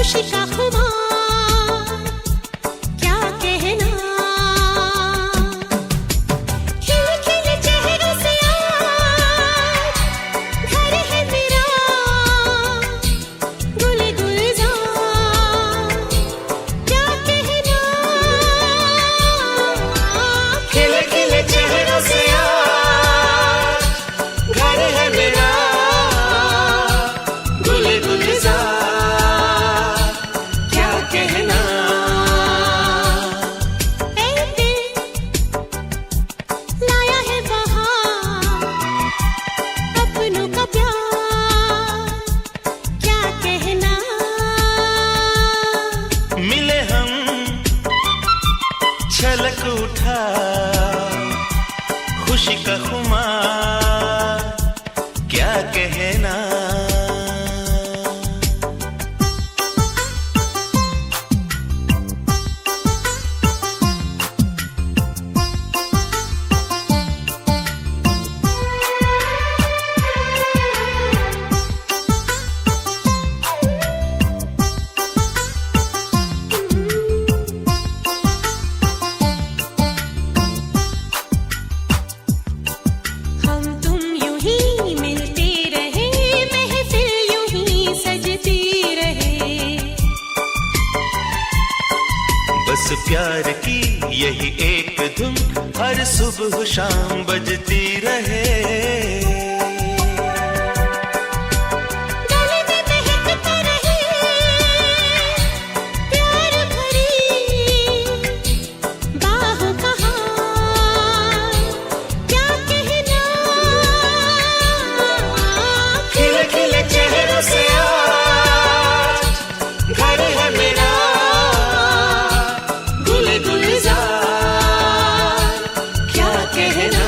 खुशी का खुमार क्या कहना। खिल खिल चेहरों से आज घर है मेरा गुल गुलजार क्या कहना। खिल खिल चेहरों से आज घर है मेरा गुल गुलजार क्या कहना। ऐ दिल लाया है बहार अपनों का प्यार क्या कहना। मिले हम छलक उठा खुशी का खुमार क्या कहना। हम तुम यूं ही मिलते रहे महफिल यूं ही सजती रहे। बस प्यार की यही एक धुन हर सुबह शाम बजती रहे। गले में महकता रहे प्यार भरी बाहों का हार क्या कहना। खिल खिल चेहरों से आज घर है मेरा गुल गुलजार क्या कहना।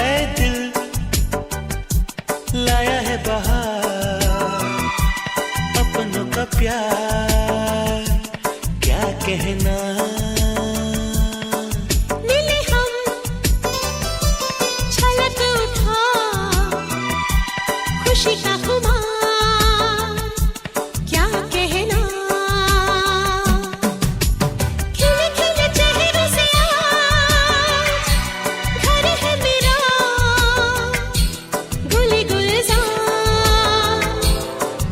ऐ दिल लाया है बहार अपनों का प्यार क्या कहना। मिले हम छलक उठा खुशी का खुमार क्या कहना। खिल खिल चेहरों से आज घर है मेरा गुल गुलजार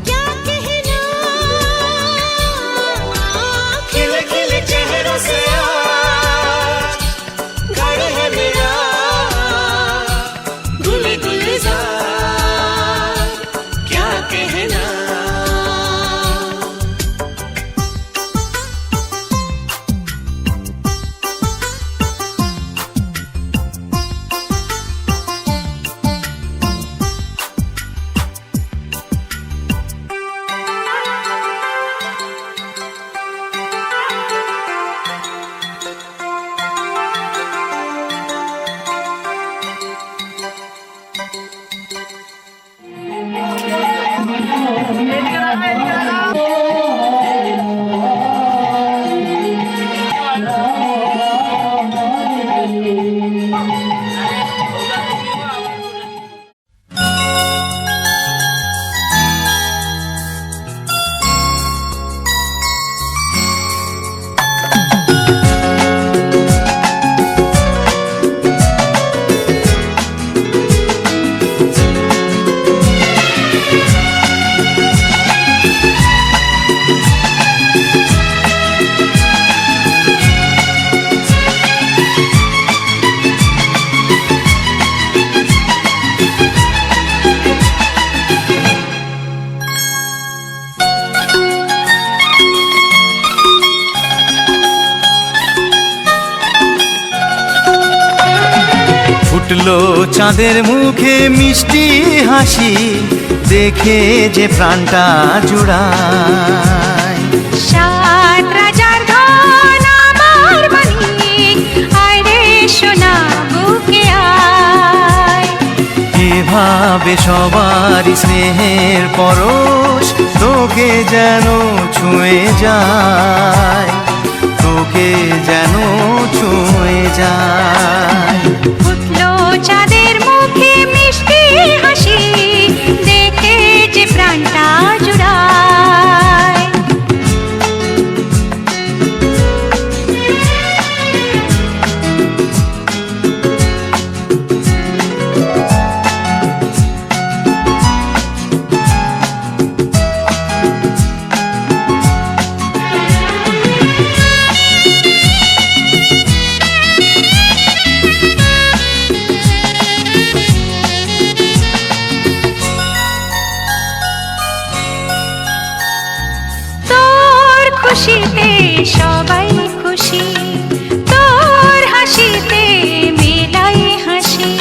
क्या कहना। खिल खिल चेहरों से आज घर है मेरा गुल गुलजार क्या कहना। ফুটলো চাঁদের মুখে মিষ্টি হাসি দেখে যে প্রাণটা জুড়ায়। সাত রাজার ধন আমার মানিক আয় রে সোনা বুকে আয়। এ এভাবে সবারই স্নেহের পরশ তোকে যেন ছুঁয়ে যায়, তোকে যেন ছুঁয়ে যায়। ফুটলো চাঁদের মুখে মিষ্টি হাসি, দেখে যে প্রাণটা জুড়ায়। খুশিতে সবাই খুশি, তোর হাসিতে মেলাই হাসি।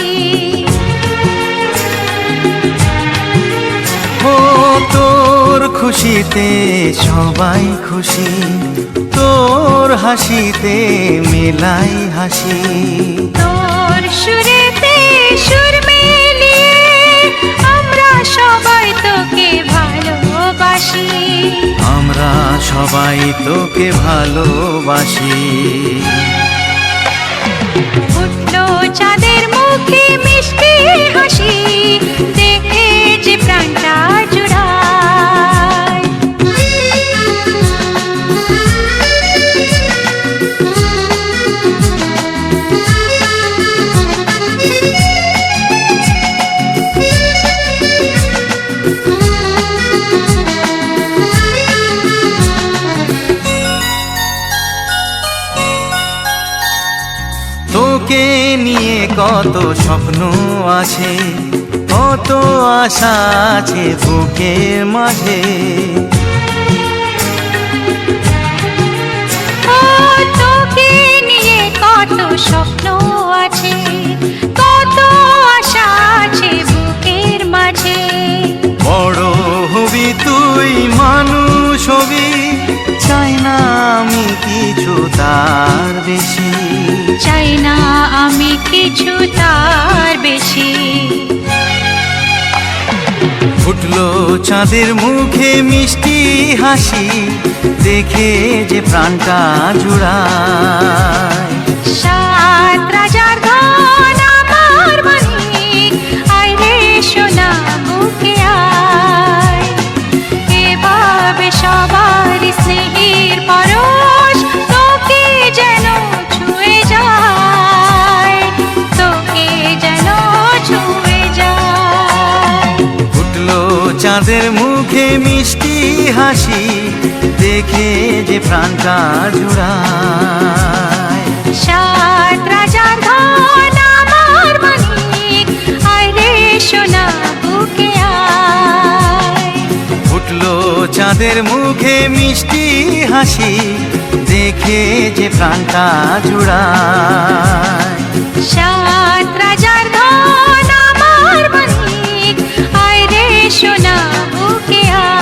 ও তোর খুশিতে সবাই খুশি, তোর হাসিতে মেলাই হাসি। তোর সুরেতে সুর মিলিয়ে আমরা সবাই তোকে ভালোবাসি, আমরা সবাই তোকে ভালোবাসি। ফুটলো চাঁদের মুখে মিষ্টি হাসি, দেখে যে প্রাণটা জুড়ায়। তোকে নিয়ে কত স্বপ্ন আছে, কত আশা আছে বুকের মাঝে। ও তোকে নিয়ে কত স্বপ্ন আছে, কত আশা আছে বুকের মাঝে। বড় হবি তুই মানুষ হবি, চাই না আমি কিছু তার বেশি, চাই না আমি কিছু তার বেশি। ফুটলো চাঁদের মুখে মিষ্টি হাসি, দেখে যে প্রাণটা জুড়ায়। সাত রাজার ধন আমার মানিক, আয় রে সোনা বুকে আয়। এভাবে সবার স্নেহের পরশ তোকে যেন ছুঁয়ে যায়, তোকে যেন ছুঁয়ে যায়। ফুটলো চাঁদের মুখে মিষ্টি হাসি, দেখে যে প্রাণটা জুড়ায়। সাত রাজার ধন আমার মানিক, আয় রে সোনা বুকে আয়। ফুটলো চাঁদের মুখে মিষ্টি হাসি, দেখে যে প্রাণটা জুড়ায়। সাত রাজার ধন আমার মানিক, আয় রে সোনা বুকে আয়।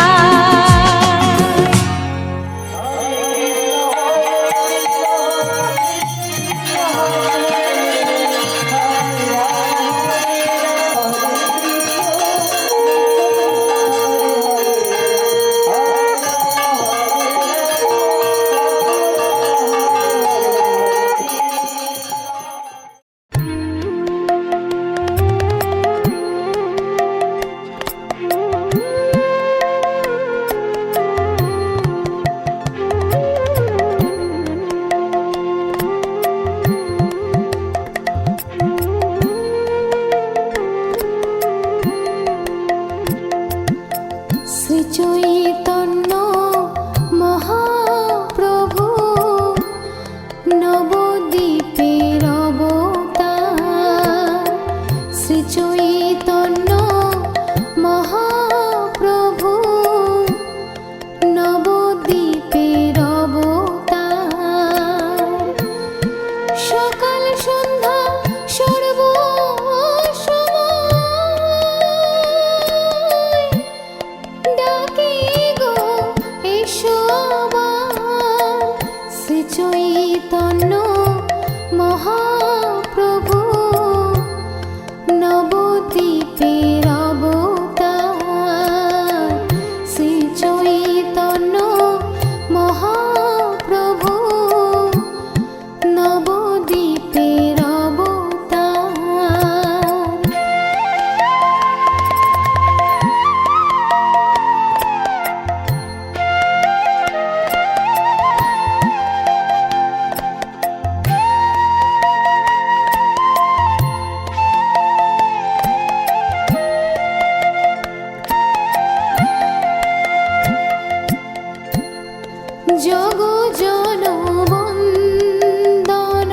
জগ জন বন্দন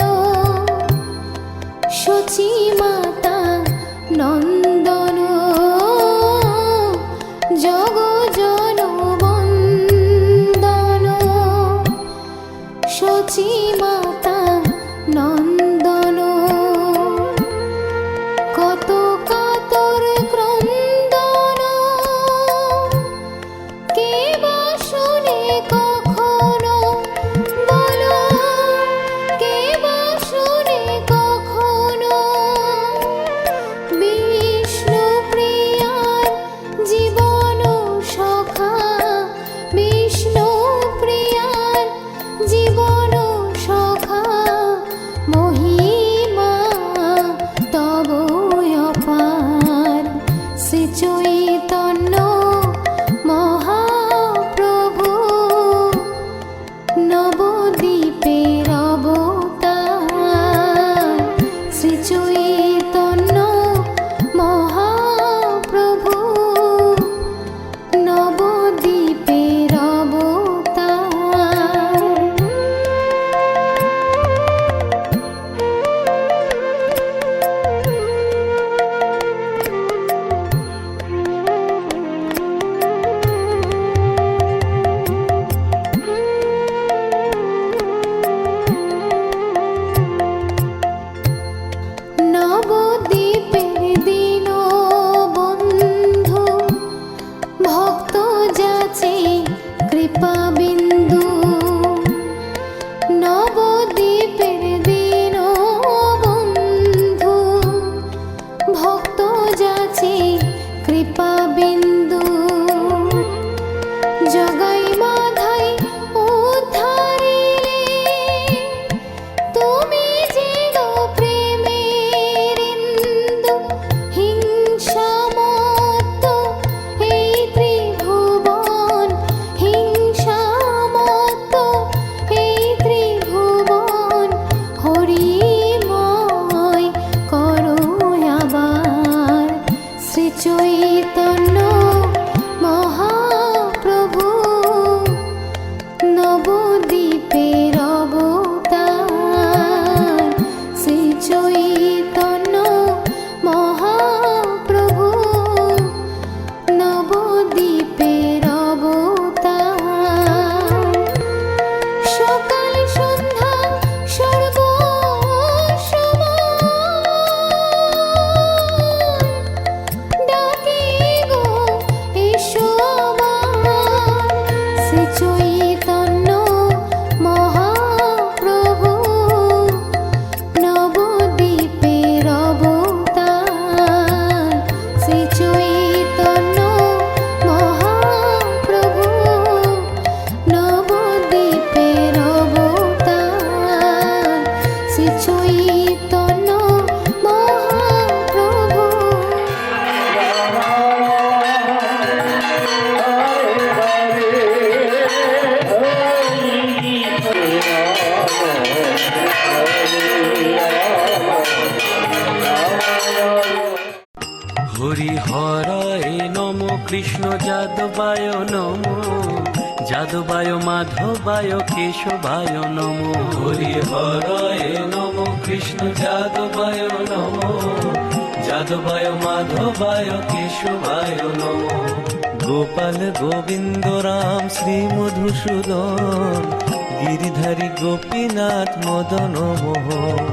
শচী মাতা নন্দন জগ জন বন্দন শচী মাতা নন্দন কত কাতর ক্রন্দন কে বা শুনে কখনো বলো কে বা শুনে কখনো বিষ্ণু প্রিয়ার জীবন সখা বিষ্ণু প্রিয়ার জীবন সখা মহিমা তব অপার শ্রী চৈতন্য মহাপ্রভু নবদ্বীপের অবতার শ্রী চৈতন্য মহাপ্রভু নবদ্বীপের অবতার নবদ্বীপের দীনবন্ধু ভক্ত যাচে কৃপা বিন্দু নবদ্বীপের দীনবন্ধু ভক্ত যাচে কৃপা বিন্দু জগাই মাধাই উদ্ধারিলে তুমি যে গো প্রেমের ইন্দু হিংসামত্ত এই ত্রিভুবন হিংসামত্ত এই ত্রিভুবন হরিময় করো আবার শ্রী চৈতন্য মহাপ্রভু নবদ্বীপের অবতার শ্রী চৈতন্য মহাপ্রভু নবদ্বীপের অবতার সকাল সন্ধ্যা সর্বসময় ডাকে গো এসো আমার শ্রী চৈতন্য মহাপ্রভু নবদ্বীপের অবতার শ্রী চৈতন্য মহাপ্রভু নবদ্বীপের অবতার শ্রী চৈতন্য মহাপ্রভু হরি হরায় নম কৃষ্ণ যাদবায় নম যাদবায় মাধবায় কেশবায় নম হরি হরায় নম কৃষ্ণ যাদবায় নম যাদবায় মাধবায় কেশবায় নম গোপাল গোবিন্দ রাম শ্রী মধুসূদন গিরিধারী গোপীনাথ মদন মোহন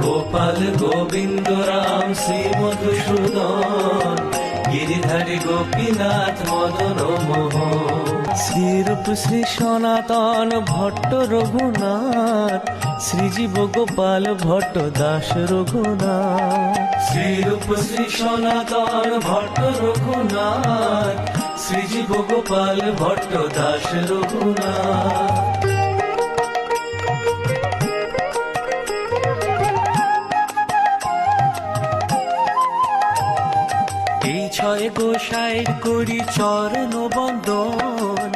গোপাল গোবিন্দ রাম শ্রী মধুসূদন গিরিধারী গোপীনাথ মদন মোহন শ্রীরূপ শ্রী সনাতন ভট্ট রঘুনাথ শ্রীজীব গোপাল ভট্ট দাস রঘুনাথ শ্রীরূপ শ্রী সনাতন ভট্ট রঘুনাথ শ্রীজীব গোপাল ভট্ট দাস রঘুনাথ এই ছয় গোসাইর করি চরণ বন্দন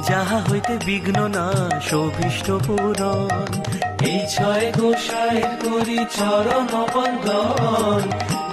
যাহা হইতে বিঘ্ন না শোভিষ্ট পূরণ এই ছয় গোসাইর করি চরণ বন্দন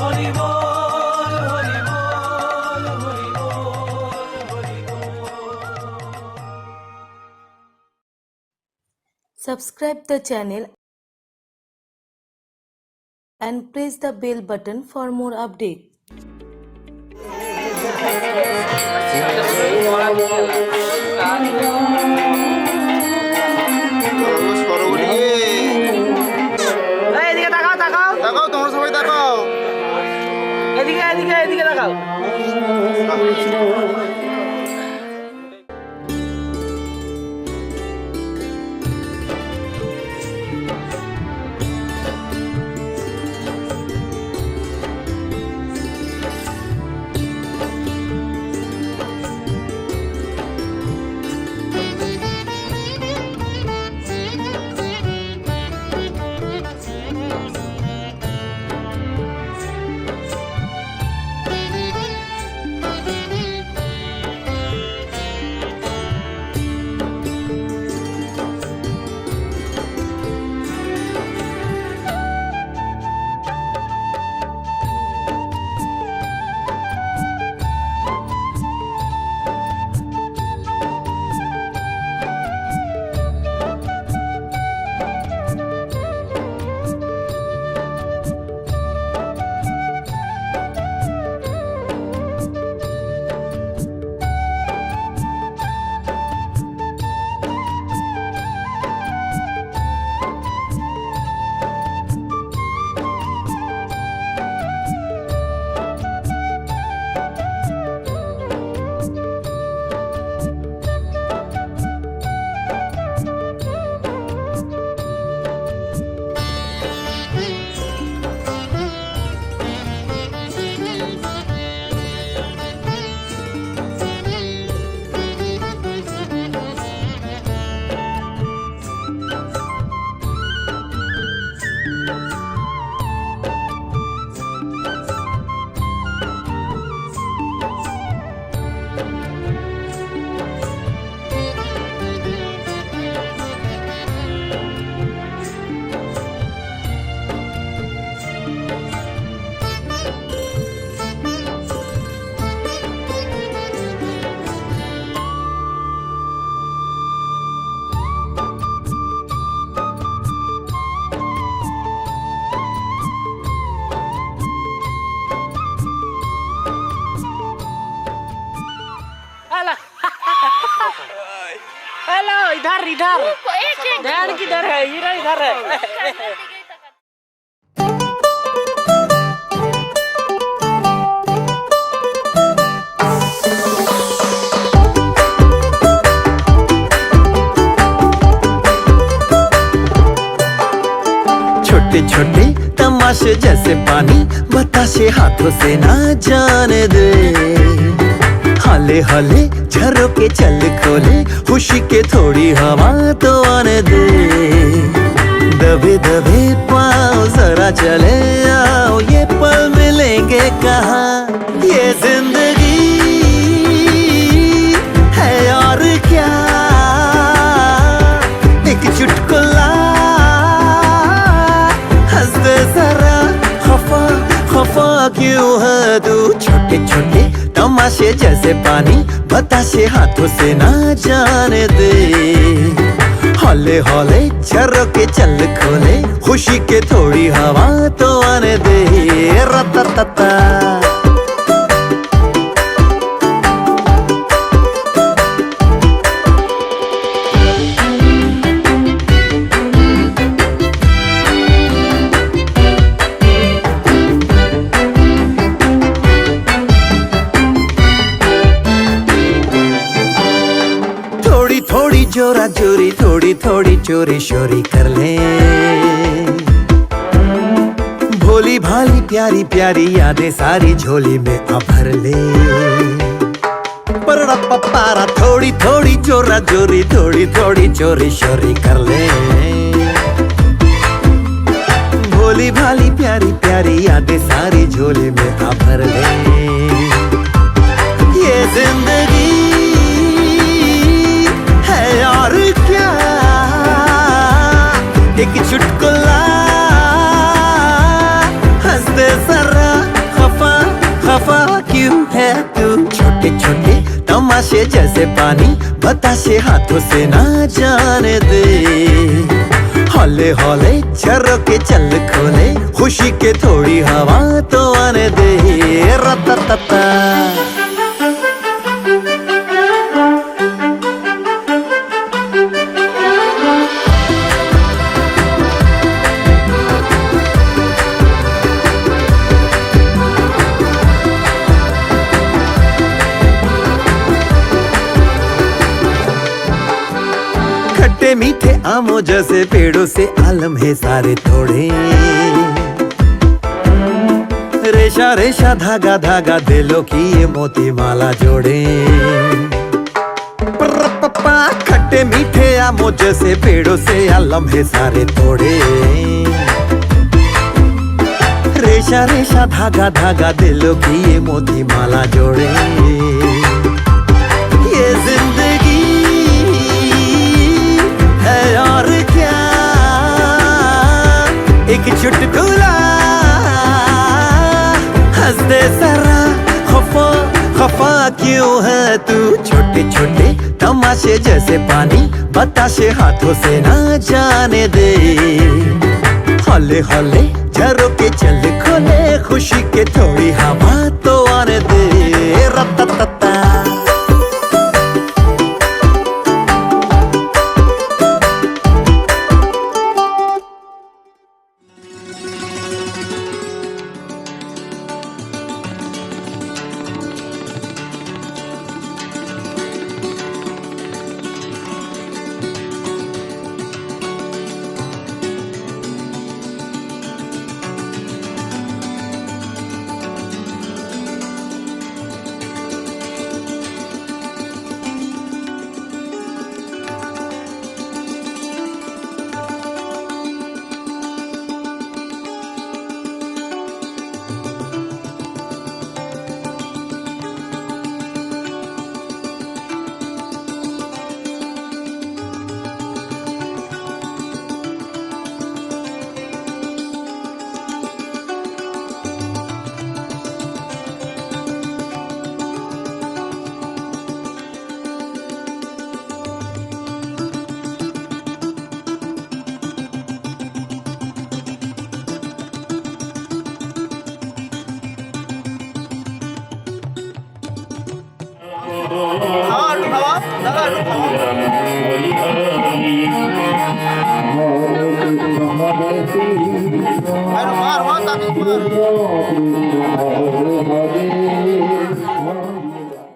হরি বল হরি বল হরি বল হরি বল। Subscribe the channel and press the bell button for more updates. এদিকে তাকাও তাকাও দেখাও তোমরা সবাই দেখাও এদিকে এদিকে এদিকে তাকাও इधर इधर ध्यान किधर है इधर है छोटे छोटे तमाशे जैसे पानी बताशे हाथों से ना जाने दे हाले हाले झरोके चल खोले खुशी के थोड़ी हवा तो आने दे दबे दबे पाँव जरा चले आओ ये पल मिलेंगे कहाँ ये जिंदगी है और क्या एक चुटकुला हंस दे जरा खफा खफा क्यों है तू छोटे छोटे तमाशे जैसे पानी बताशे हाथों से ना जाने दे हौले हौले झरोके चल खोले खुशी के थोड़ी हवा तो आने दे रततता थोड़ी जोरा जोरी थोड़ी थोड़ी चोरी शोरी कर ले भोली भाली प्यारी प्यारी यादें सारी झोली में आ भर ले पर पारा थोड़ी थोड़ी जोरा जोरी थोड़ी थोड़ी चोरी शोरी कर ले भोली भाली प्यारी प्यारी यादें सारी झोली में आ भर ले ये जिंदगी और क्या एक चुटकुला हंस दे जरा खफा खफा क्यों है तू छोटे छोटे तमाशे जैसे पानी बताशे हाथों से ना जाने दे हौले हौले झरोके चल खोले खुशी के थोड़ी हवा तो आने दे रततता खट्टे मीठे आमों जैसे पेड़ों से आलम है सारे थोड़े रेशा रेशा धागा धागा दिलों की ये मोती माला जोड़े पप्पा खट्टे मीठे आमों जैसे पेड़ों से आलम है सारे थोड़े रेशा रेशा धागा धागा दिलों की ये मोती माला जोड़े ये जिंदगी है और क्या एक चुटकुला हंस दे जरा खफा खफा क्यों है तू छोटे छोटे तमाशे जैसे पानी बताशे हाथों से ना जाने दे हौले हौले झरोके चल खोले खुशी के थोड़ी हवा तो आने दे रततता খাওয়া একটু খাওয়া দাদা একটু খাওয়া হরি